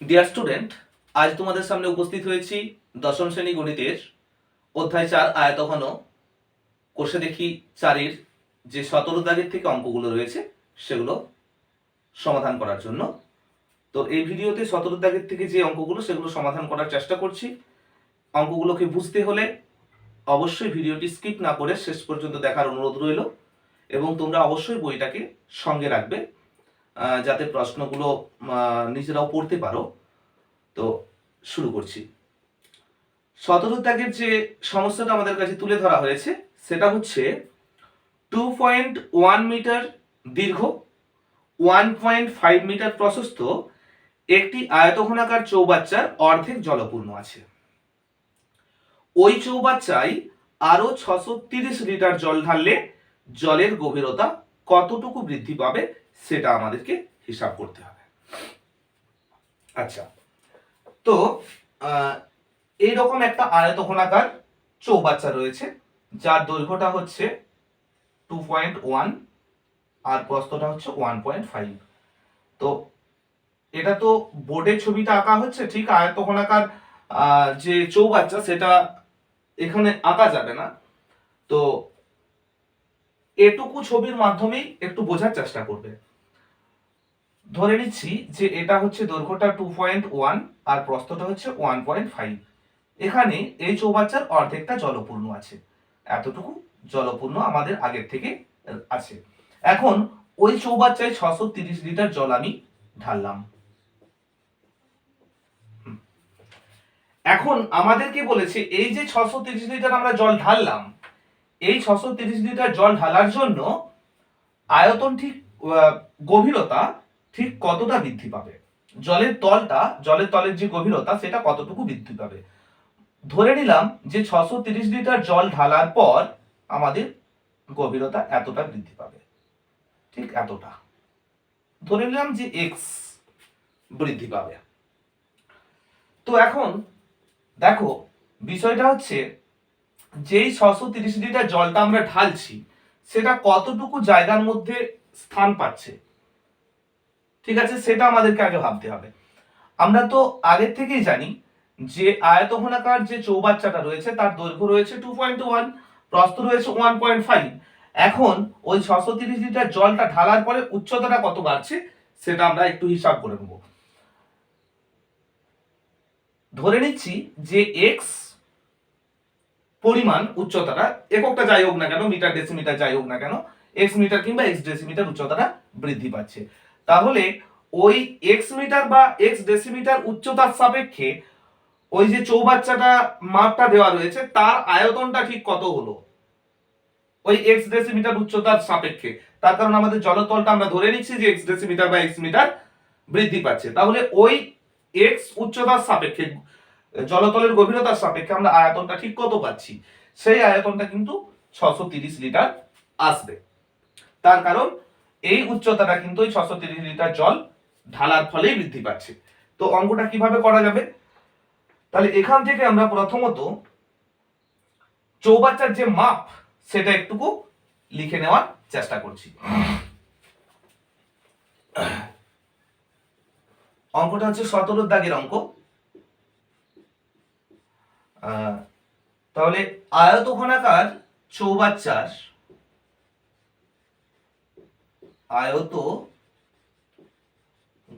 Dear student, আজ তোমাদের সামনে উপস্থিত হয়েছি দশম শ্রেণী গণিতের অধ্যায় 4 আয়তঘন কোষে দেখি 4-এর যে 17 দাগের থেকে অঙ্কগুলো রয়েছে সেগুলো সমাধান করার জন্য। তো এই ভিডিওতে 17 দাগের থেকে যে অঙ্কগুলো সেগুলো সমাধান করার চেষ্টা করছি। অঙ্কগুলোকে বুঝতে হলে অবশ্যই ভিডিওটি স্কিপ না করে শেষ পর্যন্ত দেখার অনুরোধ রইল এবং তোমরা অবশ্যই বইটাকে সঙ্গে রাখবে যাতে প্রশ্নগুলো নিজেরাও পড়তে পারো। তো শুরু করছি। 17 দাগের যে সমস্যাটা আমাদের কাছে তুলে ধরা হয়েছে সেটা হচ্ছে 2.1 মিটার দীর্ঘ, 1.5 মিটার প্রশস্ত একটি আয়তঘনাকার চৌবাচ্চার অর্ধেক জলপূর্ণ আছে। ওই চৌবাচ্চায় আরো 630 লিটার জল ঢাললে জলের গভীরতা কতটুকু বৃদ্ধি পাবে সেটা আমাদেরকে হিসাব করতে হবে। আচ্ছা, তো এইরকম একটা আয়তঘনাকার চৌবাচ্চা রয়েছে যার দৈর্ঘ্যটা হচ্ছে 2.1 আর প্রস্থটা হচ্ছে 1.5। তো এটা তো বোর্ডের ছবিটা আঁকা হচ্ছে, ঠিক আয়তঘনাকার যে চৌবাচ্চা সেটা এখানে আঁকা যাবে না। তো এটুকু ছবির মাধ্যমেই একটু বোঝার চেষ্টা করবে। ধরে নিচ্ছি যে এটা হচ্ছে দৈর্ঘ্যটা 2.1 আর প্রস্থটা হচ্ছে 1.5। এখানে এই চৌবাচ্চার অর্ধেকটা জলপূর্ণ আছে, এতটুকু জলপূর্ণ আমাদের আগের থেকে আছে। এখন ওই চৌবাচ্চায় 630 লিটার জল আমি ঢাললাম। এখন আমাদেরকে বলেছে এই যে 630 লিটার আমরা জল ঢাললাম, এই 630 লিটার জল ঢালার জন্য আয়তন ঠিক গভীরতা ঠিক কতটা বৃদ্ধি পাবে, জলের তলের যে গভীরতা সেটা কতটুকু বৃদ্ধি পাবে। ধরে নিলাম যে 630 লিটার জল ঢালার পর আমাদের গভীরতা এতটা বৃদ্ধি পাবে, ঠিক এতটা ধরে নিলাম যে এক্স বৃদ্ধি পাবে। তো এখন দেখো বিষয়টা হচ্ছে যেই 630 লিটার জলটা আমরা ঢালছি সেটা কতটুকু জায়গার মধ্যে স্থান পাচ্ছে, ঠিক আছে, সেটা আমাদেরকে আগে ভাবতে হবে। আমরা তো আগের থেকেই জানি যে আয়তঘনাকার যে চৌবাচ্চাটা রয়েছে তার দৈর্ঘ্য রয়েছে 2.1, প্রস্থ রয়েছে 1.5। এখন ওই 630 লিটার জলটা ঢালার পরে উচ্চতাটা কত বাড়ছে সেটা আমরা একটু হিসাব করে নেব। ধরে নিচ্ছি যে এক্স পরিমাণ উচ্চতাটা, এককটা যাই হোক না কেন, মিটার ডেসিমিটার যাই হোক না কেন, এক্স মিটার কিংবা এক্স ডেসিমিটার উচ্চতাটা বৃদ্ধি পাচ্ছে। তাহলে ওই এক্স মিটার বা এক্স ডেসিমিটার উচ্চতার সাপেক্ষে ওই যে চৌবাচ্চাটা মাপটা দেওয়া রয়েছে তার আয়তনটা ঠিক কত হলো ওই এক্স ডেসিমিটার উচ্চতার সাপেক্ষে। তার কারণ আমাদের জলতলটা আমরা ধরে নিচ্ছি যে এক্স ডেসিমিটার বা এক্স মিটার বৃদ্ধি পাচ্ছে, তাহলে ওই এক্স উচ্চতার সাপেক্ষে জলতলের গভীরতার সাপেক্ষে আমরা আয়তনটা ঠিক কত পাচ্ছি, সেই আয়তনটা কিন্তু 630 লিটার আসবে। তার কারণ এই উচ্চতাটা কিন্তু ওই 630 লিটার জল ঢালার ফলেই বৃদ্ধি পাচ্ছে। তো অঙ্কটা কিভাবে করা যাবে, তাহলে এখান থেকে আমরা প্রথমত চৌবাচ্চার যে মাপ সেটা একটুকু লিখে নেওয়ার চেষ্টা করছি। অঙ্কটা হচ্ছে 17 দাগের অঙ্ক। তাহলে আয়তঘনাকার চৌবাচ্চার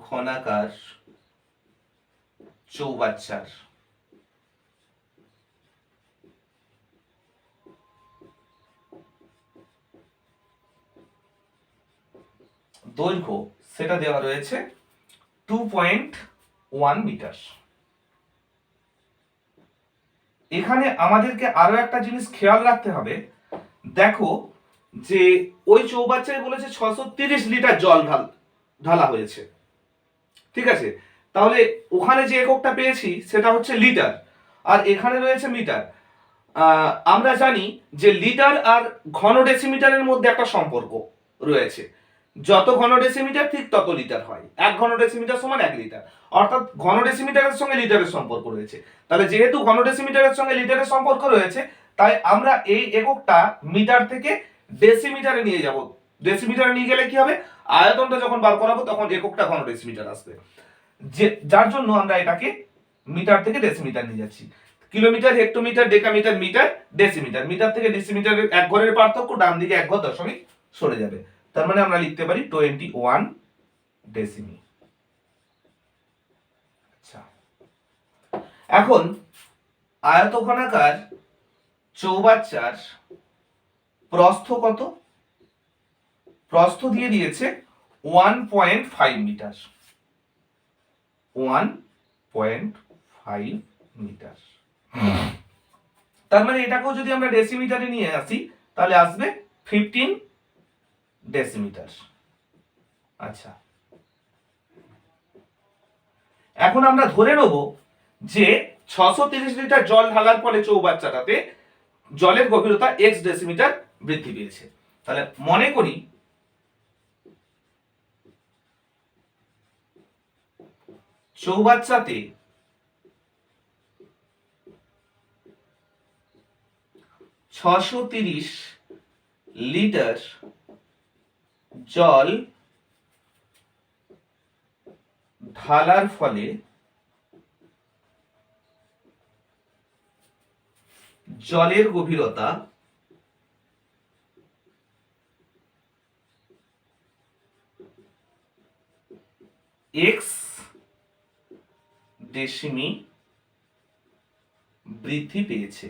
ঘনাকার চৌবাচ্চার দৈর্ঘ্য সেটা দেওয়া রয়েছে 2.1 মিটার। এখানে আমাদেরকে আরো একটা জিনিস খেয়াল রাখতে হবে। দেখো যে ওই চৌবাচ্চায় বলেছে 630 লিটার জল ঢালা হয়েছে, ঠিক আছে, তাহলে ওখানে যে এককটা পেয়েছি সেটা হচ্ছে লিটার আর এখানে রয়েছে মিটার। আমরা জানি যে লিটার আর ঘন ডেসিমিটারের মধ্যে একটা সম্পর্ক রয়েছে, যত ঘন ডেসিমিটার ঠিক তত লিটার হয়, 1 ঘন ডেসিমিটার সমান 1 লিটার, অর্থাৎ ঘন ডেসিমিটারের সঙ্গে লিটারের সম্পর্ক রয়েছে। তাহলে যেহেতু ঘন ডেসিমিটারের সঙ্গে লিটারের সম্পর্ক রয়েছে তাই আমরা এই এককটা মিটার থেকে ডেসিমিটারে নিয়ে যাব। ডেসিমিটারে নিয়ে গেলে কি হবে, আয়তনটা যখন বার করাবো তখন এককটা ঘন ডেসিমিটার আসবে। যে যার জন্য আমরা এটাকে মিটার থেকে ডেসিমিটার নিয়ে যাচ্ছি। Kilometre, hectometre, decametre, metre, decimetre. Metre থেকে ডেসিমিটারের এক ঘরের পার্থক্য, ডান দিকে এক ঘর দশমিক সরে যাবে। তার মানে আমরা লিখতে পারি 21 ডেসিমি। আচ্ছা, এখন আয়তঘনাকার চৌবাচ্চার প্রস্থ কত? প্রস্থ দিয়ে দিয়েছে 1.5 মিটার। 1.5 মিটার। তার মানে এটাকেও যদি আমরা ডেসিমিটারে নিয়ে আসি তাহলে আসবে 15 ডেসিমিটার। আচ্ছা, এখন আমরা ধরে নেব যে 630 লিটার জল ঢালার ফলে চৌবাচ্চাটাতে জলের গভীরতা x ডেসিমিটার বৃদ্ধি পেয়েছে। তাহলে মনে করি চৌবাচ্চাতে 630 লিটার জল ঢালার ফলে জলের গভীরতা x ডেসিমি বৃদ্ধি পেয়েছে।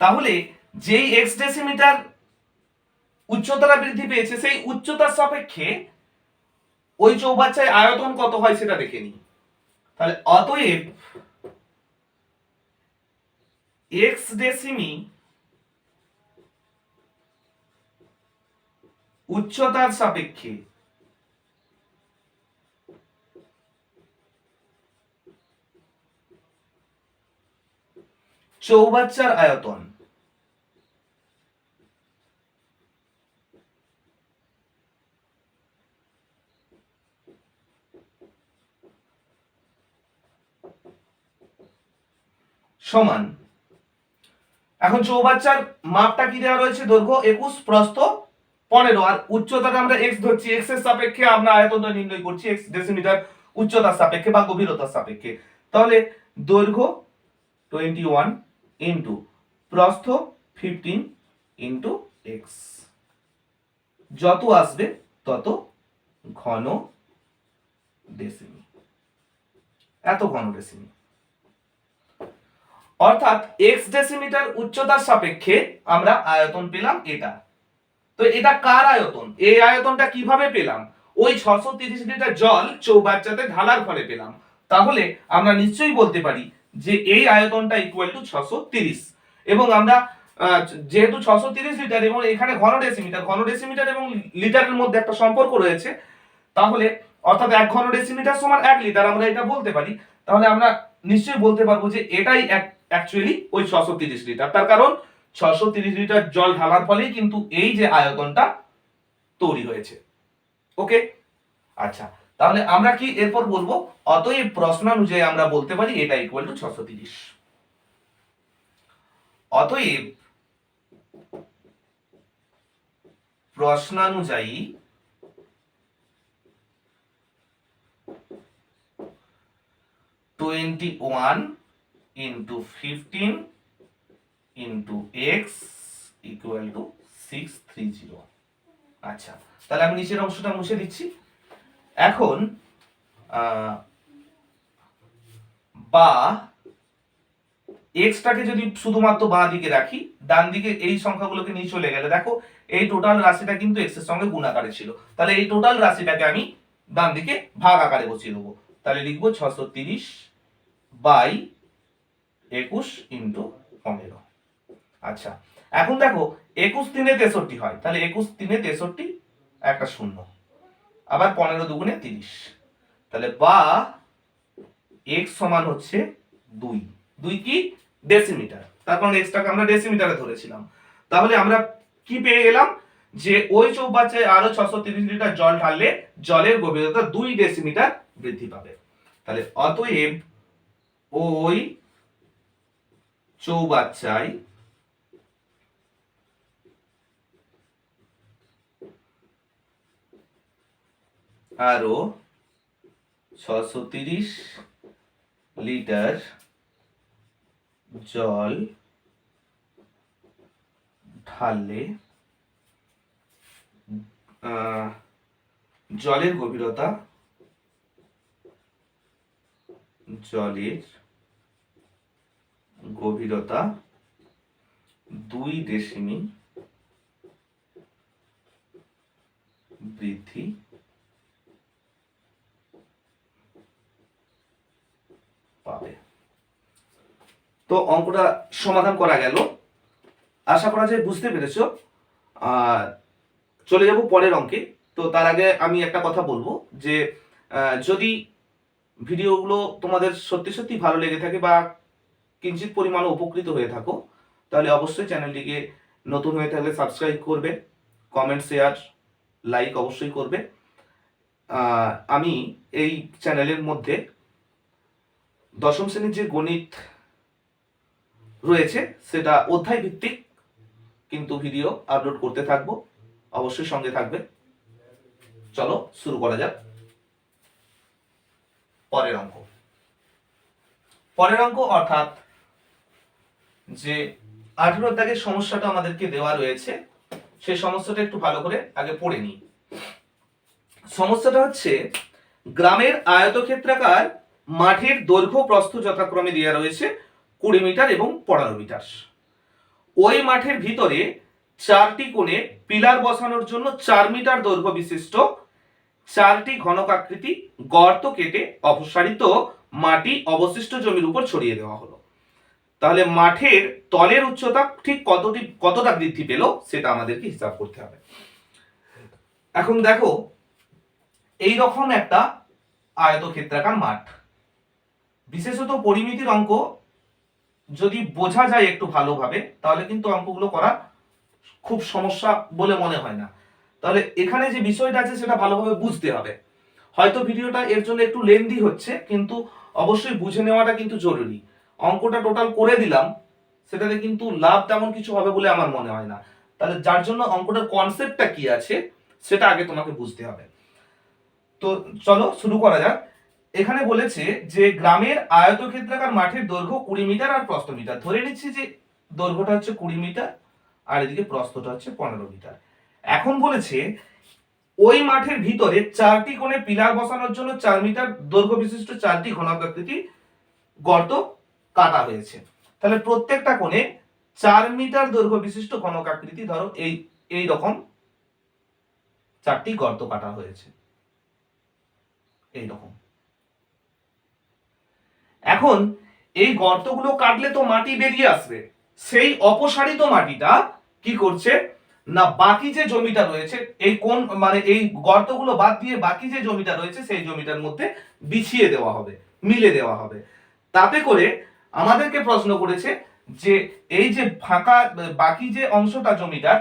তাহলে যেই x ডেসিমিটার উচ্চতা বৃদ্ধি পেয়েছে সেই উচ্চতার সাপেক্ষে ওই চৌবাচ্চায় আয়তন কত হয় সেটা দেখে নিই। তাহলে অতএব x ডেসিমি উচ্চতার সাপেক্ষে চৌবাচ্চার আয়তন সমান, এখন চৌবাচ্চার মাপটা কি দেওয়া রয়েছে? দৈর্ঘ্য 21, প্রস্থ 15, আর উচ্চতাটা আমরা x ধরছি। x এর সাপেক্ষে আমরা আয়তনটা নির্ণয় করছি, x ডেসিমিটার উচ্চতার সাপেক্ষে বা গভীরতার সাপেক্ষে। তাহলে দৈর্ঘ্য 21 ইনটু প্রস্থ 15 ইনটু x, যত আসবে তত ঘন ডেসিমি। এত ঘন ডেসিমি, অর্থাৎ x ডেসিমিটার উচ্চতার সাপেক্ষে আমরা আয়তন পেলাম এটা। তো এটা কার আয়তন? এই আয়তনটা কিভাবে পেলাম? ওই 630 লিটার জল চৌবাচ্চাতে ঢালার ফলে পেলাম। তাহলে আমরা নিশ্চয়ই বলতে পারি যে এই আয়তনটা ইকুয়াল টু 630। এবং আমরা যেহেতু 630 লিটার এবং এখানে ঘন ডেসিমিটার এবং লিটারের মধ্যে একটা সম্পর্ক রয়েছে, তাহলে অর্থাৎ 1 ঘন ডেসিমিটার সমান 1 লিটার আমরা এটা বলতে পারি। তাহলে আমরা নিশ্চয়ই বলতে পারবো যে এটাই অ্যাকচুয়ালি ওই 630 লিটার। তার কারণ 630 লিটার জল ঢালার ফলেই কিন্তু এই যে আয়তনটা তৈরি হয়েছে। ওকে, আচ্ছা, তাহলে আমরা কি এরপর বলবো? অতএব প্রশ্নানুযায়ী আমরা বলতে পারি এটা ইকুয়াল টু 630। অতএব প্রশ্নানুযায়ী twenty one into 15 into X equal to 630। আচ্ছা, তাহলে আমি নিচের অংশটা মুছে দিচ্ছি। এখন বা এক্সটাকে যদি শুধুমাত্র বাঁ দিকে রাখি, ডান দিকে এই সংখ্যাগুলোকে নিয়ে চলে গেলে দেখো এই টোটাল রাশিটা কিন্তু এক্স এর সঙ্গে গুণ আকারে ছিল। তাহলে এই টোটাল রাশিটাকে আমি ডান দিকে ভাগ আকারে বসিয়ে দেবো। তাহলে লিখবো 630 বাই 21 ইন্টু 15। আচ্ছা, এখন দেখো 21 3 63 হয়, তাহলে 21 3 63 একটা শূন্য, আবার 15 দুগুণে 30। তাহলে বা x সমান হচ্ছে 2। 2 কি? ডেসিমিটার। তার কারণ এক্সটাকে আমরা ডেসিমিটারে ধরেছিলাম। তাহলে আমরা কি পেয়ে গেলাম? যে ওই চৌবাচ্চায় আরো 630 লিটার জল ঢাললে জলের গভীরতা 2 ডেসিমিটার বৃদ্ধি পাবে। তাহলে অতএব ওই চৌবাচ্চায় আরো 630 লিটার জল ঢাললে জলের গভীরতা 2 বৃদ্ধি পাবে। তো অঙ্কটা সমাধান করা গেল, আশা করা যায় বুঝতে পেরেছো। আর চলে যাব পরের অঙ্কে। তো তার আগে আমি একটা কথা বলবো যে যদি ভিডিওগুলো তোমাদের সত্যি সত্যি ভালো লেগে থাকে বা কিঞ্চিত পরিমাণে উপকৃত হয়ে থাকো, তাহলে অবশ্যই চ্যানেলটিকে নতুন হয়ে থাকলে সাবস্ক্রাইব করবে, কমেন্ট, শেয়ার, লাইক অবশ্যই করবে। আমি এই চ্যানেলের মধ্যে দশম শ্রেণীর যে গণিত রয়েছে সেটা অধ্যায় ভিত্তিক কিন্তু ভিডিও আপলোড করতে থাকবো, অবশ্যই সঙ্গে থাকবে। চলো শুরু করা যাক পরের অঙ্ক। অর্থাৎ যে 18 দাগের সমস্যাটা আমাদেরকে দেওয়া রয়েছে সেই সমস্যাটা একটু ভালো করে আগে পড়ে নিই। সমস্যাটা হচ্ছে গ্রামের আয়তক্ষেত্রাকার মাঠের দৈর্ঘ্য প্রস্থ যথাক্রমে দেওয়া রয়েছে 20 মিটার এবং 15 মিটার। ওই মাঠের ভিতরে 4টি কোণে পিলার বসানোর জন্য 4 মিটার দৈর্ঘ্য বিশিষ্ট 4টি ঘনকাকৃতি গর্ত কেটে অপসারিত মাটি অবশিষ্ট জমির উপর ছড়িয়ে দেওয়া হলো। তাহলে মাঠের তলের উচ্চতা ঠিক কতটা বৃদ্ধি পেল সেটা আমাদেরকে হিসাব করতে হবে। এখন দেখো এই রকম একটা আয়তক্ষেত্রাকার মাঠ, বিশেষত পরিমিতির অঙ্ক যদি বোঝা যায় একটু ভালোভাবে তাহলে কিন্তু অঙ্কগুলো করা খুব সমস্যা বলে মনে হয় না। তাহলে এখানে যে বিষয়টা আছে সেটা ভালোভাবে বুঝতে হবে। হয়তো ভিডিওটা এর জন্য একটু লেন্দি হচ্ছে, কিন্তু অবশ্যই বুঝে নেওয়াটা কিন্তু জরুরি। অঙ্কটা টোটাল করে দিলাম, সেটাতে কিন্তু লাভ তেমন কিছু হবে বলে আমার মনে হয় না। তাহলে যার জন্য অঙ্কটার কনসেপ্টটা কি আছে সেটা আগে তোমাকে বুঝতে হবে। তো চলো শুরু করা যাক। এখানে বলেছে যে গ্রামের আয়তক্ষেত্রাকার মাঠের দৈর্ঘ্য 20 মিটার আর প্রস্থ মিটার। ধরে নিচ্ছি যে দৈর্ঘ্যটা হচ্ছে 20 মিটার আর এদিকে প্রস্থটা হচ্ছে 15 মিটার। এখন বলেছে ওই মাঠের ভিতরে 4টি কোণে পিলার বসানোর জন্য 4 মিটার দৈর্ঘ্য বিশিষ্ট 4টি ঘনকাকৃতি গর্ত কাটা হয়েছে। তাহলে প্রত্যেকটা কোণে 4 মিটার দৈর্ঘ্য বিশিষ্ট ঘনকাকৃতি, ধরো এই রকম 4টি গর্ত কাটা হয়েছে এই রকম। এখন এই গর্তগুলো কাটলে তো মাটি বেরিয়ে আসবে, সেই অপসারিত মাটিটা কি করছে না বাকি যে জমিটা রয়েছে এই কোন মানে এই গর্তগুলো বাদ দিয়ে বাকি যে জমিটা রয়েছে সেই জমিটার মধ্যে বিছিয়ে দেওয়া হবে, মিলে দেওয়া হবে। তাতে করে আমাদেরকে প্রশ্ন করেছে যে এই যে ফাঁকা বাকি যে অংশটা জমিটার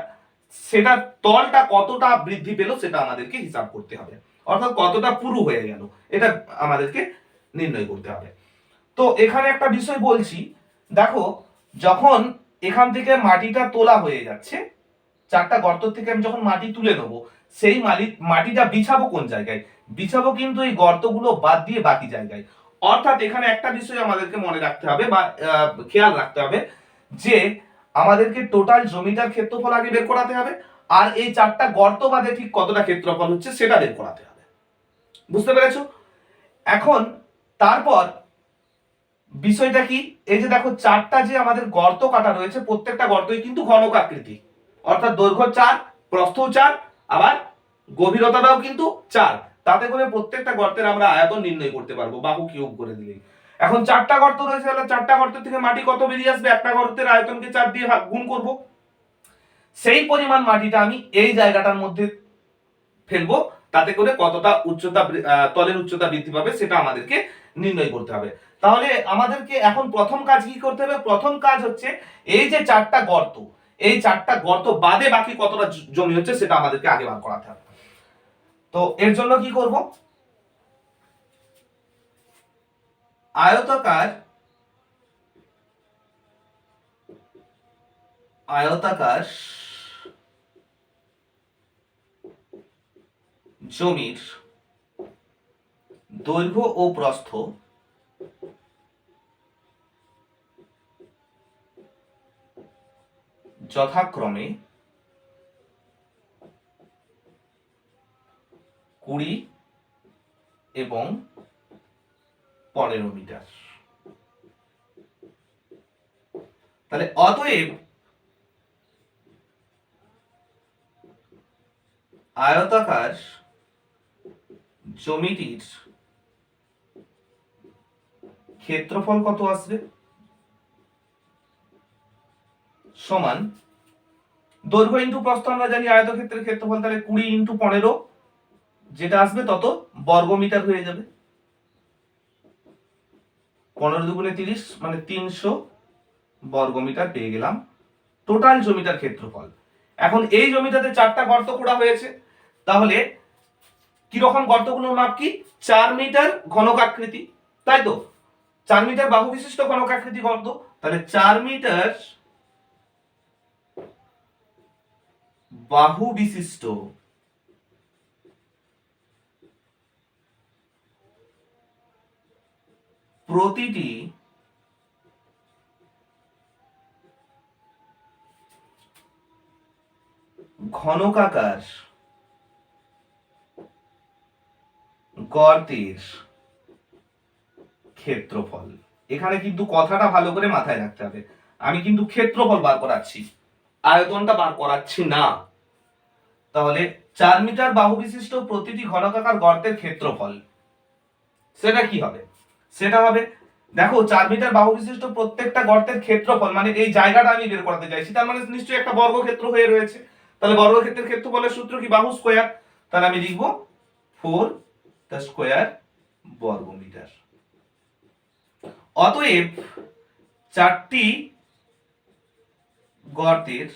সেটা তলটা কতটা বৃদ্ধি পেল সেটা আমাদেরকে হিসাব করতে হবে, অর্থাৎ কতটা পুরু হয়ে গেল এটা আমাদেরকে নির্ণয় করতে হবে। তো এখানে একটা বিষয় বলছি, দেখো যখন এখান থেকে মাটিটা তোলা হয়ে যাচ্ছে, 4টা গর্ত থেকে আমি যখন মাটি তুলে নেবো, সেই মাটিটা বিছাবো কোন জায়গায়? বিছাবো কিন্তু এই গর্তগুলো বাদ দিয়ে বাকি জায়গায়। অর্থাৎ এখানে একটা বিষয় আমাদেরকে মনে রাখতে হবে বা খেয়াল রাখতে হবে যে আমাদেরকে টোটাল জমিটার ক্ষেত্রফল আগে বের করাতে হবে, আর এই 4টা গর্ত বাদে ঠিক কতটা ক্ষেত্রফল হচ্ছে সেটা বের করাতে হবে। বুঝতে পেরেছো? এখন তারপর বিষয়টা কি, এই যে দেখো 4টা যে আমাদের গর্ত কাটা রয়েছে প্রত্যেকটা গর্তই কিন্তু ঘনকাকৃতি, অর্থাৎ দৈর্ঘ্য 4, প্রস্থ 4, আবার গভীরতাটাও কিন্তু 4। তাতে করে প্রত্যেকটা গর্তের আমরা আয়তন নির্ণয় করতে পারবো বাহু কিউব করে দিলেই। এখন 4টা গর্ত রয়েছে, তাহলে 4টা গর্ত থেকে মাটি কত বেরিয়ে আসবে? একটা গর্তের আয়তনকে 4 দিয়ে গুণ করব, সেই পরিমাণ মাটিটা আমি এই জায়গাটার মধ্যে ফেলবো। তাতে করে কতটা উচ্চতা তলের উচ্চতা বৃদ্ধি পাবে সেটা আমাদেরকে নির্ণয় করতে হবে। তাহলে আমাদেরকে এখন প্রথম কাজ কি করতে হবে? প্রথম কাজ হচ্ছে এই যে 4টা গর্ত, এই 4টা গর্ত বাদে বাকি কতটা জমি হচ্ছে সেটা আমাদেরকে আগে বার করাতে হবে। তো এর জন্য কি করব? আয়তাকার জমির দৈর্ঘ্য ও প্রস্থ যথাক্রমে 20 এবং 15 মিটার। তাহলে অতএব আয়তাকার জমিটির ক্ষেত্রফল কত আসবে? সমান দৈর্ঘ্য ইন্টু প্রস্থ আমরা জানি আয়তক্ষেত্রের ক্ষেত্রফল, তাহলে 20 ইন্টু 15 যেটা আসবে তত বর্গমিটার হয়ে যাবে। 15 দুগুণে 30 মানে 300 বর্গমিটার পেয়ে গেলাম টোটাল জমিটার ক্ষেত্রফল। এখন এই জমিটাতে 4টা গর্ত খোঁড়া হয়েছে, তাহলে কিরকম গর্তগুলোর মাপ কি? 4 মিটার ঘনকাকৃতি, তাই তো? 4 মিটার বাহু বিশিষ্ট ঘনকাকৃতি গর্ত, তাহলে 4 মিটার বাহু বিশিষ্ট প্রতিটি ঘনকাকার গর্তের ক্ষেত্রফল। এখানে কিন্তু কথাটা ভালো করে মাথায় রাখতে হবে, আমি কিন্তু ক্ষেত্রফল বার করাচ্ছি, আয়তনটা বার করাচ্ছি না। তাহলে 4 মিটার বাহু বিশিষ্ট প্রতিটি ঘনকাকার গর্তের ক্ষেত্রফল সেটা কি হবে? সেটা হবে, দেখো 4 মিটার বাহু বিশিষ্ট প্রত্যেকটা গর্তের ক্ষেত্রফল মানে এই জায়গাটা আমি বের করতে চাইছি, তার মানে নিশ্চয়ই একটা বর্গক্ষেত্র হয়ে রয়েছে। তাহলে বর্গক্ষেত্রের ক্ষেত্রফলের সূত্র কি? বাহু স্কয়ার। তাহলে আমি লিখব 4 দ্য স্কয়ার বর্গমিটার। অতএব 4টি গর্তের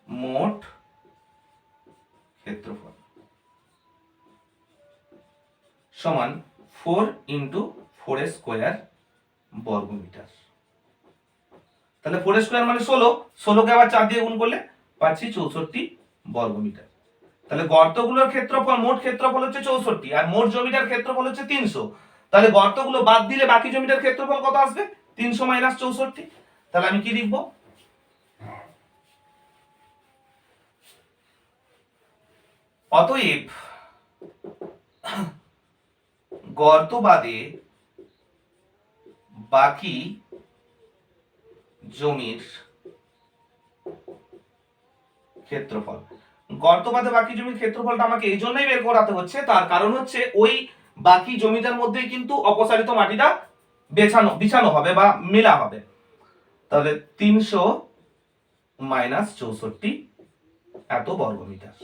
মোট ক্ষেত্রফল সমান 4 ইন্টু 4 স্কয়ার বর্গমিটার। তাহলে 4 স্কয়ার মানে 16, 16কে আবার 4 দিয়ে গুণ করলে পাচ্ছি 64 বর্গমিটার। তাহলে গর্তগুলোর ক্ষেত্রফল, মোট ক্ষেত্রফল হচ্ছে 64 আর মোট জমিটার ক্ষেত্রফল হচ্ছে 300। তাহলে গর্তগুলো বাদ দিলে বাকি জমিটার ক্ষেত্রফল কত আসবে? 300 মাইনাস 64। তাহলে আমি কি লিখব? অতএব গর্ত বাদে বাকি জমির ক্ষেত্রফল, গর্ত বাদে বাকি জমির ক্ষেত্রফলটা আমাকে এই জন্যই বের করাতে হচ্ছে, তার কারণ হচ্ছে ওই বাকি জমিটার মধ্যেই কিন্তু অপসারিত মাটিটা বিছানো হবে বা মেলা হবে। তাহলে 300 মাইনাস 64 এত বর্গমিটার।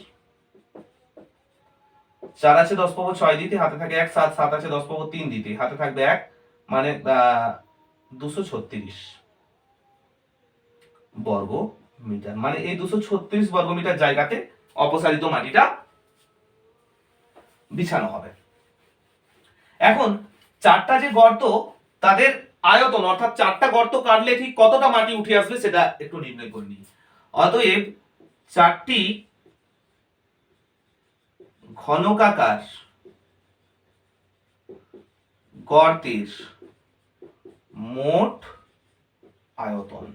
4 আছে 10 পাবো 6 দিতে, হাতে থাকে 1, 7 7 আছে 10 পাবো 3 দিতে, হাতে থাকবে 1 মানে 236 বর্গ মিটার। মানে এই 236 বর্গ মিটার জায়গাতে অপসারিত মাটিটা বিছানো হবে। এখন 4টা যে গর্ত তাদের আয়তন, অর্থাৎ 4টা গর্ত কাটলে ঠিক কতটা মাটি উঠে আসবে সেটা একটু নির্ণয় করে নিই। অতএব 4টি ঘনকাকার গর্তের মোট আয়তন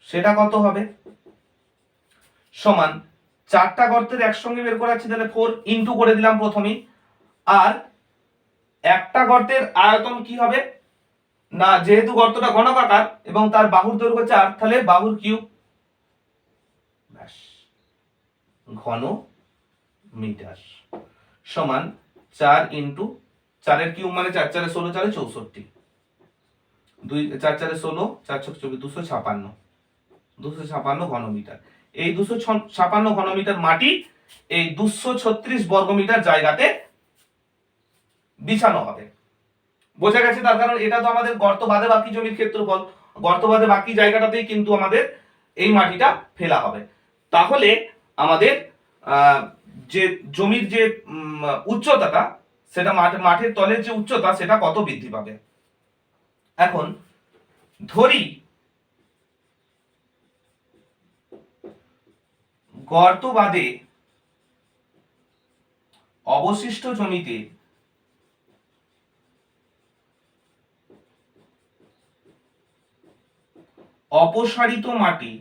সেটা কত হবে? সমান 4টা গর্তের একসঙ্গে বের করাচ্ছি, তাহলে 4 ইন্টু করে দিলাম প্রথমেই, আর একটা গর্তের আয়তন কি হবে না, যেহেতু গর্তটা ঘনকাকার এবং তার বাহুর দৈর্ঘ্য 4, তাহলে বাহুর কিউব, ব্যাস, ঘন মিটার সমান 4 ইন্টু 4 এর কিউব মানে 4 4 16 4 64, 2 4 4 16 4 6 24 256 256 ঘনমিটার। এই 256 ঘনমিটার মাটি এই 236 বর্গমিটার জায়গাতে বিছানো হবে। বোঝা গেছে? তার কারণ এটা তো আমাদের গর্ত বাদে বাকি জমির ক্ষেত্রফল, গর্ত বাদে বাকি জায়গাটাতেই কিন্তু আমাদের এই মাটিটা ফেলা হবে। তাহলে আমাদের যে জমির যে উচ্চতাটা, সেটা মাঠের তলের যে উচ্চতা সেটা কত বৃদ্ধি পাবে। এখন ধরি গর্ত বাদে অবশিষ্ট জমিতে অপসারিত মাটি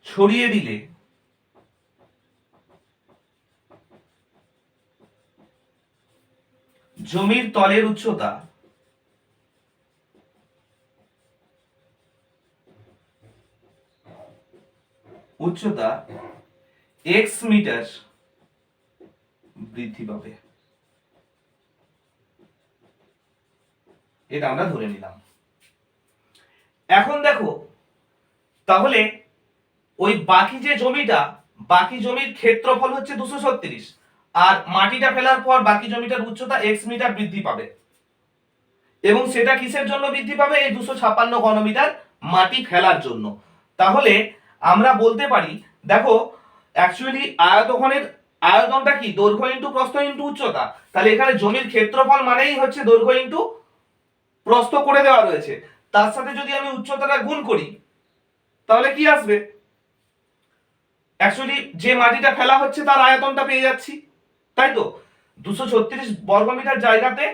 ছড়িয়ে দিলে জমির তলের উচ্চতা x মিটার বৃদ্ধি পাবে। এটা আমরা ধরে নিলাম। এখন দেখো তাহলে ওই বাকি যে জমিটা, বাকি জমির ক্ষেত্রফল হচ্ছে 236, আর মাটিটা ফেলার পর বাকি জমিটার উচ্চতা x মিটার বৃদ্ধি পাবে, এবং সেটা কিসের জন্য বৃদ্ধি পাবে? এই 256 ঘনমিটার মাটি ফেলার জন্য। তাহলে আমরা বলতে পারি, দেখো অ্যাকচুয়ালি আয়তনটা কি? দৈর্ঘ্য ইনটু প্রস্থ ইনটু উচ্চতা। তাহলে এখানে জমির ক্ষেত্রফল মানেই হচ্ছে দৈর্ঘ্য ইনটু প্রস্থ করে দেওয়া রয়েছে, তার সাথে যদি আমি উচ্চতাটা গুণ করি তাহলে কি আসবে? অ্যাকচুয়ালি যে মাটিটা ফেলা হচ্ছে তার আয়তনটা পেয়ে যাচ্ছি, তাই তো? 236 বর্গমিটার জায়গাতে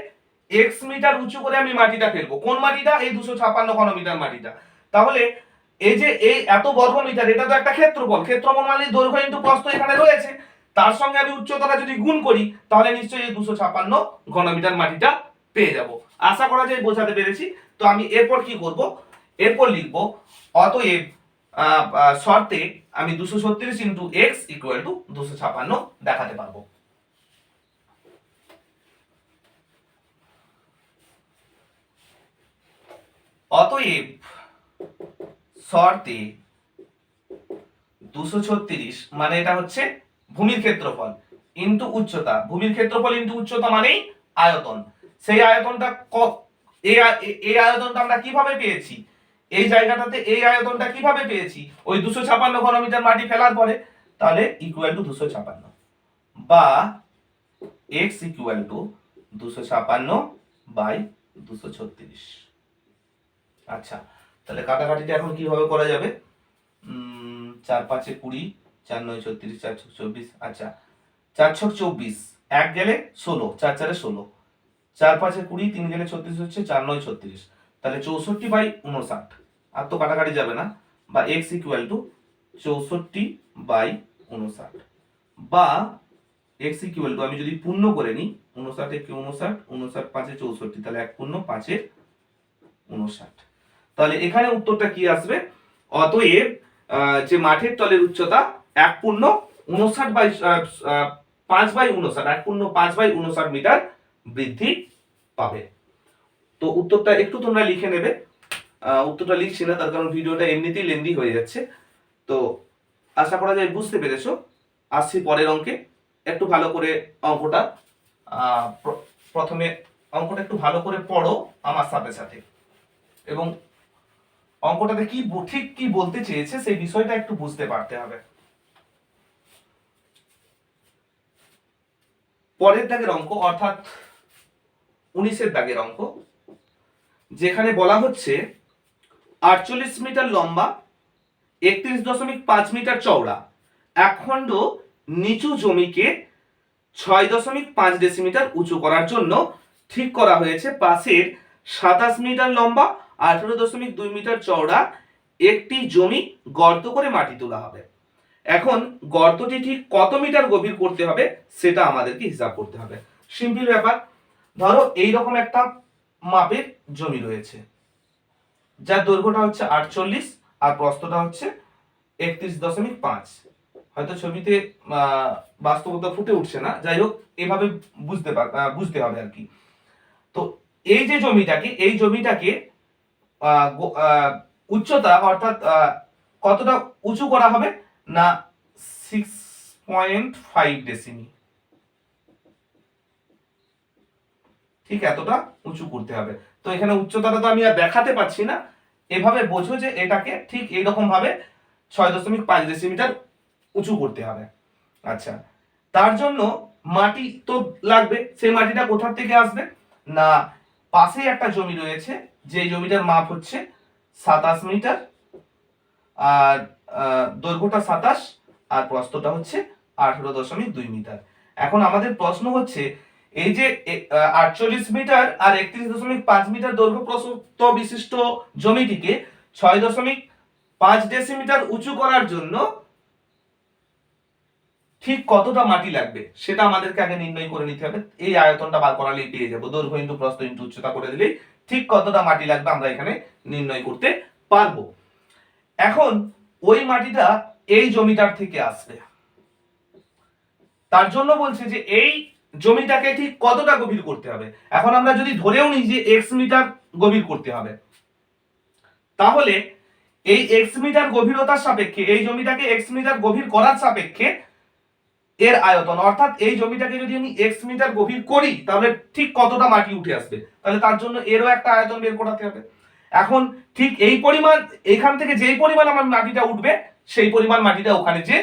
x মিটার উঁচু করে আমি মাটিটা ফেলবো। কোন মাটিটা? এই 256 ঘনমিটার মাটিটা। তাহলে এই যে এই এত বর্গমিটার, এটা তো একটা ক্ষেত্রফল মানে দৈর্ঘ্য ইনটু প্রস্থ এখানে রয়েছে, তার সঙ্গে আমি উচ্চতাটা যদি গুণ করি তাহলে নিশ্চয়ই এই 256 ঘনমিটার মাটিটা পেয়ে যাব। আশা করা যায় বোঝাতে পেরেছি। তো আমি এরপর কি করব? এরপর লিখব অতএব শর্তে আমি 236 ইনটু x ইকুয়াল টু 256 দেখাতে পারবো। অতএব শর্তে 236 মানে এটা হচ্ছে ভূমির ক্ষেত্রফল ইনটু উচ্চতা। ভূমির ক্ষেত্রফল ইনটু উচ্চতা মানেই আয়তন। সেই আয়তনটা এই আয়তনটা আমরা কিভাবে পেয়েছি? এই জায়গাটাতে এই আয়তনটা কিভাবে পেয়েছি? ওই 256 ঘনমিটার মাটি ফেলার পরে। তাহলে ইকুয়াল টু 256 বা x ইকুয়াল টু 256 বাই 236। আচ্ছা, তাহলে কাটাকাটিটা এখন কিভাবে করা যাবে? 4 5 20, 4 9 36, 4 6 24। আচ্ছা, 4 6 24, 1 গেলে 16, 4 4 16, 4 5 20, 3 গেলে 36 হচ্ছে, 4 9 36। তাহলে 64 বাই 59, আর তো কাটাকাটি যাবে না, বা x ইকুয়াল টু 64 বাই 59, বা x ইকুয়াল টু আমি যদি পূর্ণ করে নিই 59 একে 59, 59 5 64, তাহলে 1 পূর্ণ 5 এর 59। তাহলে এখানে উত্তরটা কি আসবে? অতএব যে মাঠের তলের উচ্চতা 1 পূর্ণ 59 বাই 5 বাই 59, 1 পূর্ণ 5 বাই 59 মিটার বৃদ্ধি পাবে। তো উত্তরটা একটু তোমরা লিখে নেবে। উত্তরটা লিখছি না তার কারণ ভিডিওটা এমনিতেই লেন্দি হয়ে যাচ্ছে। তো আশা করা যায় বুঝতে পেরেছো। আসছি পরের অঙ্কে। একটু ভালো করে অঙ্কটা প্রথমে অঙ্কটা একটু ভালো করে পড়ো আমার সাথে সাথে, এবং অঙ্কটাতে ঠিক কি বলতে চেয়েছে সেই বিষয়টা একটু বুঝতে পারতে হবে। পরের দাগের অঙ্ক অর্থাৎ 19 দাগের অঙ্ক, যেখানে বলা হচ্ছে 48 মিটার লম্বা 31.5 মিটার চওড়া একখণ্ড নিচু জমিকে 6.5 ডেসিমিটার উঁচু করার জন্য ঠিক করা হয়েছে পাশের 27 মিটার লম্বা 18.2 মিটার চওড়া একটি জমি গর্ত করে মাটি তোলা হবে। এখন গর্তটি ঠিক কত মিটার গভীর করতে হবে সেটা আমাদেরকে হিসাব করতে হবে। সিম্পল ব্যাপার। ধরো এইরকম একটা মাপের জমি রয়েছে, যার দৈর্ঘ্যটা হচ্ছে 48 আর প্রস্থটা হচ্ছে 31.5। হয়তো ছবিতে বাস্তবতা ফুটে উঠছে না, যাই হোক এভাবে বুঝতে হবে আর কি। তো এই যে এই জমিটাকে উচ্চতা অর্থাৎ কতটা উঁচু করা হবে না 6.5 ডেসিমি, ঠিক এতটা উঁচু করতে হবে। তো এখানে উচ্চতাটা তো আমি আর দেখাতে পাচ্ছি না, এভাবে বোঝো যে এটাকে ঠিক এইরকম ভাবে 6.5 ডেসিমিটার উঁচু করতে হবে। আচ্ছা, তার জন্য মাটি তো লাগবে। সেই মাটিটা কোথা থেকে আসবে না পাশেই একটা জমি রয়েছে, যে জমিটার মাপ হচ্ছে 27 মিটার, আর দৈর্ঘ্যটা 27 আর প্রস্থটা হচ্ছে 18.2 মিটার। এখন আমাদের প্রশ্ন হচ্ছে এই যে 48 মিটার আর 31.5 মিটার দৈর্ঘ্য প্রস্থ বিশিষ্ট জমিটিকে 6.5 ডেসিমিটার উঁচু করার জন্য ঠিক কতটা মাটি লাগবে সেটা আমাদেরকে আগে নির্ণয় করে নিতে হবে। এই আয়তনটা বার করালেই পেয়ে যাবো, দৈর্ঘ্য ইন্টু প্রস্থ ইন্টু উচ্চতা করে দিলেই ঠিক কতটা মাটি লাগবে আমরা এখানে নির্ণয় করতে পারবো। এখন ওই মাটিটা এই জমিটার থেকে আসবে, তার জন্য বলছে যে এই জমিটাকে ঠিক কতটা গভীর করতে হবে। এখন আমরা যদি ধরেও নিই যে x মিটার গভীর করতে হবে, তাহলে এই x মিটার গভীরতার সাপেক্ষে এই জমিটাকে x মিটার গভীর করার সাপেক্ষে এর আয়তন, অর্থাৎ এই জমিটাকে যদি আমি x মিটার গভীর করি তাহলে ঠিক কতটা মাটি উঠে আসবে, তাহলে তার জন্য এরও একটা আয়তন বের করাতে হবে। এখন ঠিক এই পরিমাণ, এখান থেকে যেই পরিমাণ আমার মাটিটা উঠবে সেই পরিমাণ মাটিটা ওখানে যে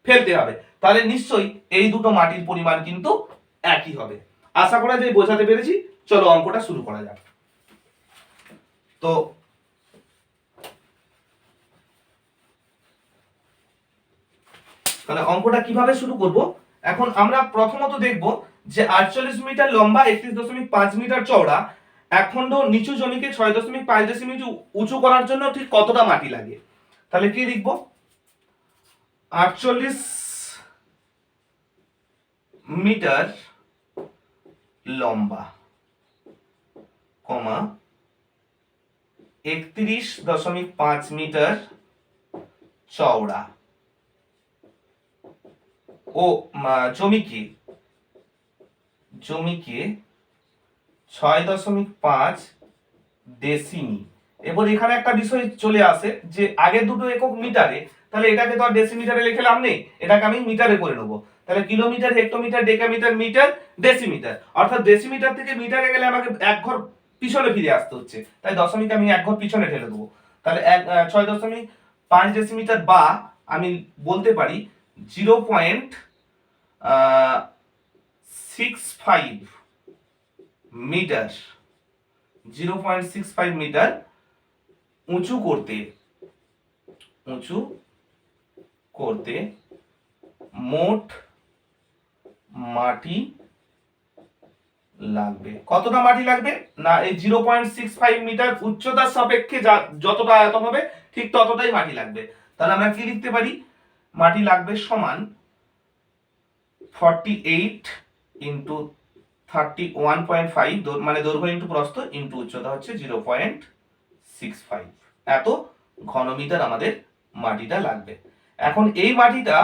ফেলতে হবে, তাহলে নিশ্চয়ই এই দুটো মাটির পরিমাণ কিন্তু একই হবে। আশা করা যায় বোঝাতে পেরেছি। চলো অঙ্কটা শুরু করা যাক। তো তাহলে অঙ্কটা কিভাবে শুরু করব, এখন আমরা প্রথমত দেখব যে 48 মিটার লম্বা 31.5 মিটার চওড়া একখণ্ড নিচু জমিকে 6.5 ডেসিমিটার উঁচু করার জন্য ঠিক কতটা মাটি লাগে। তাহলে কি লিখব, 48 মিটার লম্বা, কমা 31.5 মিটার চওড়া ও জমিকে 6.5 ডেসিমি। এবার এখানে একটা বিষয় চলে আসে যে আগে দুটো একক মিটারে, তাহলে এটাকে তো আর ডেসিমিটারে লিখে লাভ নেই, এটাকে আমি মিটারে করে নেবো। তাহলে kilometre, hectometre, decametre, metre, decimetre, অর্থাৎ ডেসিমিটার থেকে মিটারে গেলে আমাকে এক ঘর পিছনে ফিরে আসতে হচ্ছে, তাই দশমিক আমি এক ঘর পিছনে ঠেলে দেবো। তাহলে 6.5 ডেসিমিটার, বা আমি বলতে পারি 0.65 মিটার, 0.65 মিটার উঁচু করতে মোট মাটি লাগবে। কতটা মাটি লাগবে না, এই 0.65 মিটার উচ্চতার সাপেক্ষে যতটা আয়তন হবে ঠিক ততটাই মাটি লাগবে। তাহলে আমরা কি লিখতে পারি, মাটি লাগবে সমান 48 ইন্টু 31.5, মানে দৈর্ঘ্য ইন্টু প্রস্থ ইন্টু উচ্চতা হচ্ছে 0.65, এত ঘনমিটার আমাদের মাটিটা লাগবে। এখন এই মাটিটা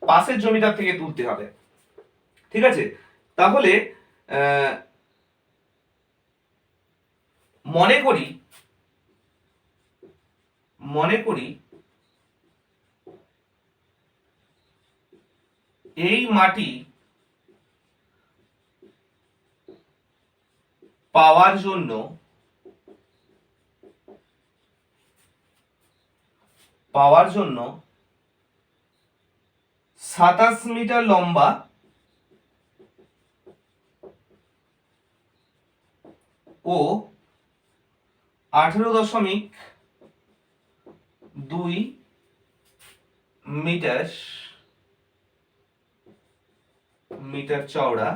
পাশের জমিটার থেকে তুলতে হবে, ঠিক আছে। তাহলে মনে করি এই মাটি পাওয়ার জন্য 27 মিটার লম্বা ও 18.2 মিটার চওড়া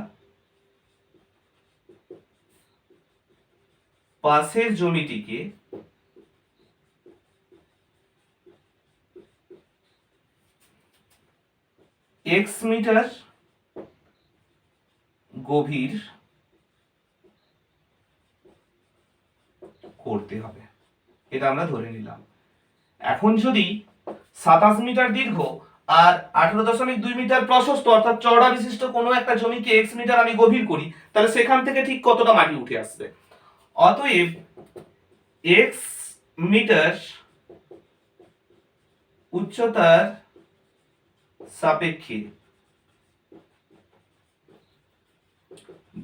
পাশের জমিটিকে x মিটার গভীর করতে হবে, এটা আমরা ধরে নিলাম। এখন যদি 27 মিটার দীর্ঘ আর 18.2 মিটার প্রশস্ত অর্থাৎ চওড়া বিশিষ্ট কোনো একটা জমিকে x মিটার আমি গভীর করি, তাহলে সেখান থেকে ঠিক কতটা মাটি উঠে আসবে। অতএব x মিটার উচ্চতার সাপেক্ষে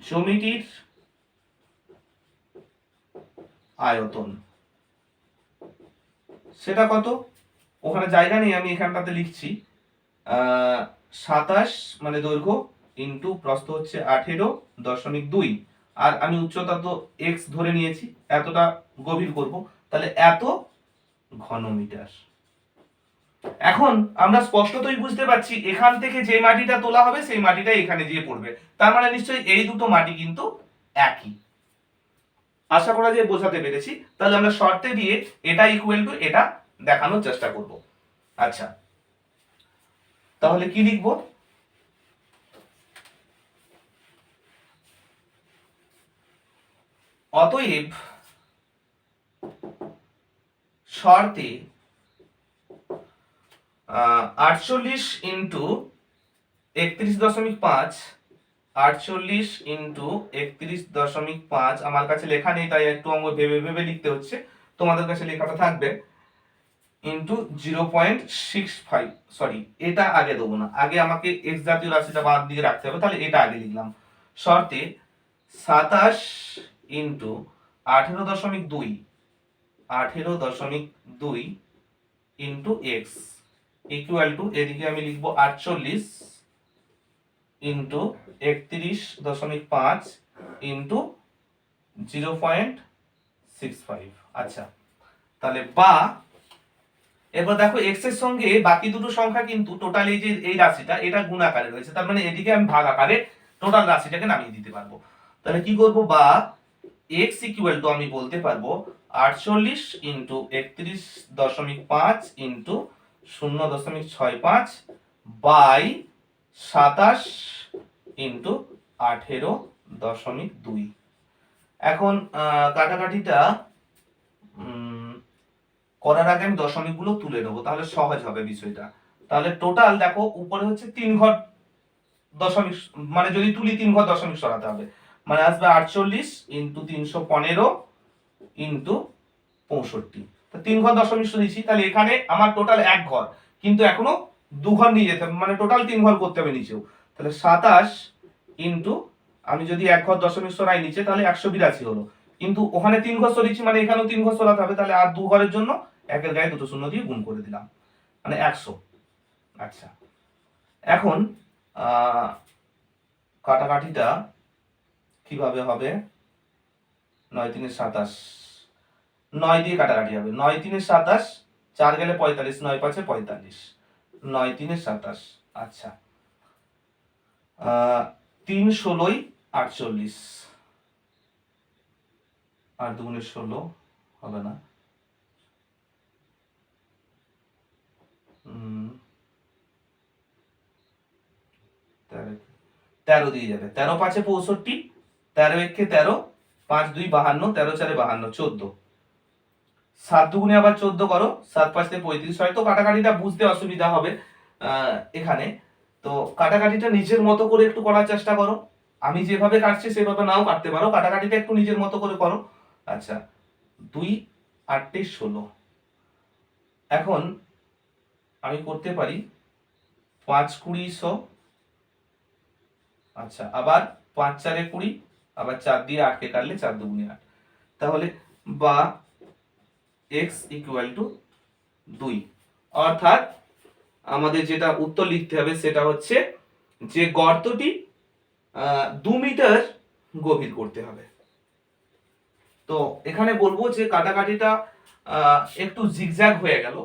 জমিটির আয়তন, সেটা কত, ওখানে জায়গা নেই, আমি এখানটাতে লিখছি 27 মানে দৈর্ঘ্য ইন্টু প্রস্থ হচ্ছে 18.2 আর আমি উচ্চতা তো এক্স ধরে নিয়েছি, এতটা গভীর করব, তাহলে এত ঘনমিটার। এখন আমরা স্পষ্টতই বুঝতে পারছি এখান থেকে যে মাটিটা তোলা হবে সেই মাটিটা এখানে গিয়ে পড়বে, তার মানে নিশ্চয়ই এই দুটো মাটি কিন্তু একই। আশা করা যায় বোঝাতে পেরেছি। তাহলে আমরা শর্তে দিয়ে এটা ইকুয়াল টু এটা দেখানোর চেষ্টা করব। আচ্ছা, তাহলে কি লিখব? অতএব শর্তে 48 ইন্টু 31.5, 48 ইন্টু 31.5 আমার কাছে লেখা নেই, তাই একটু অঙ্ক ভেবে ভেবে লিখতে হচ্ছে, তোমাদের কাছে লেখাটা থাকবে, ইন্টু 0.65, সরি এটা আগে দেবো না, আগে আমাকে এক্স জাতীয় রাশিটা বাদ দিয়ে রাখতে হবে, তাহলে এটা আগে লিখলাম। শর্তে 27 into 18.2, 18.2 into X equal two, এদিকে আমি লিখবো 48 ইন্টু 31.5 ইন্টু 0.65। আচ্ছা, তাহলে বা এবার দেখো এক্স এর সঙ্গে বাকি দুটো সংখ্যা কিন্তু টোটাল এই যে এই রাশিটা এটা গুণ আকারে রয়েছে, তার মানে এদিকে আমি ভাগ আকারে টোটাল রাশিটাকে নামিয়ে দিতে পারবো। তাহলে কি করব? বা এক্স ইকুয়াল টু আমি বলতে পারবো 48 ইন্টু 31.5 ইন্টু 0.65 বাই 27 ইন্টু 18.2। এখন কাটাকাটিটা করার আগে আমি দশমিকগুলো তুলে নেবো, তাহলে সহজ হবে বিষয়টা। তাহলে টোটাল দেখো উপরে হচ্ছে 3 ঘর দশমিক, মানে যদি তুলি 3 ঘর দশমিক সরাতে হবে, মানে আসবে 48 ইন্টু 315 ইন্টু 65। তো 3 ঘর দশমিক সরিয়েছি, তাহলে এখানে আমার টোটাল 1 ঘর, কিন্তু এখনো 2 ঘর নিয়ে যেতে হবে, মানে টোটাল 3 ঘর করতে হবে নিচেও। তাহলে 27 ইন্টু, আমি যদি 1 ঘর দশমিক সরাই নিচে তাহলে 182 হলো, কিন্তু ওখানে 3 ঘর সরিয়েছি মানে এখানেও 3 ঘর সরাতে হবে, তাহলে আর 2 ঘরের জন্য একের গায়ে দুটো শূন্য দিয়ে গুণ করে দিলাম, মানে 100। আচ্ছা, এখন কাটাকাটিটা কিভাবে হবে? 9 3 27, 9 দিয়ে কাটাকাটি হবে, 9 3 27, 4 গেলে 45, 9 5 45, 9 3 27। আচ্ছা, 3 16 48, আর 2 16 হবে না, 13 দিয়ে যাবে, 13 5 65, 13 1 13, 5 2 52, 13 4 52, 14। 7 দুগুণে আবার 14 করো, 7 5 35। হয়তো কাটাকাটিটা বুঝতে অসুবিধা হবে এখানে, তো কাটাকাটিটা নিজের মতো করে একটু করার চেষ্টা করো। আমি যেভাবে কাটছি সেভাবে নাও কাটতে পারো, কাটাকাটিটা একটু নিজের মতো করে করো। আচ্ছা, 2 8 16। এখন আমি করতে পারি 5 20 100, আচ্ছা আবার 5 4 20, আবার 4 দিয়ে 8 কে কাটলে 4 দুগুণে 8। তাহলে বা x ইকুয়াল টু 2, অর্থাৎ আমাদের যেটা উত্তর লিখতে হবে সেটা হচ্ছে যে গর্তটি 2 মিটার গভীর করতে হবে। তো এখানে বলবো যে কাটাকাটিটা একটু জিগজ্যাগ হয়ে গেল,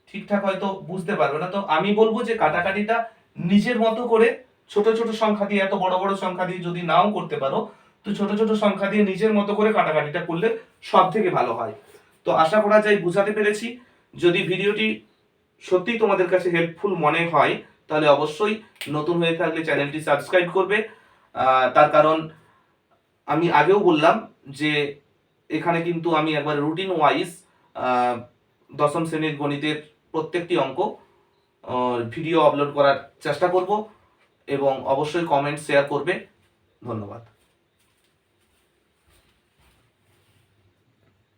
ঠিকঠাক হয়তো বুঝতে পারবে না, তো আমি বলবো যে কাটাকাটিটা নিজের মতো করে ছোট ছোট সংখ্যা দিয়ে, এত বড় বড় সংখ্যা দিয়ে যদি নাও করতে পারো, তো ছোট ছোট সংখ্যা দিয়ে নিজের মতো করে কাটাকাটিটা করলে সব থেকে ভালো হয়। তো আশা করা যায় বুঝাতে পেরেছি। যদি ভিডিওটি সত্যি তোমাদের কাছে হেল্পফুল মনে হয় তাহলে অবশ্যই নতুন হয়ে থাকলে চ্যানেলটি সাবস্ক্রাইব করবে। তার কারণ আমি আগেও বললাম যে এখানে কিন্তু আমি একবার রুটিন ওয়াইজ দশম শ্রেণীর গণিতের প্রত্যেকটি অঙ্ক ভিডিও আপলোড করার চেষ্টা করব, এবং অবশ্যই কমেন্ট শেয়ার করবে। ধন্যবাদ।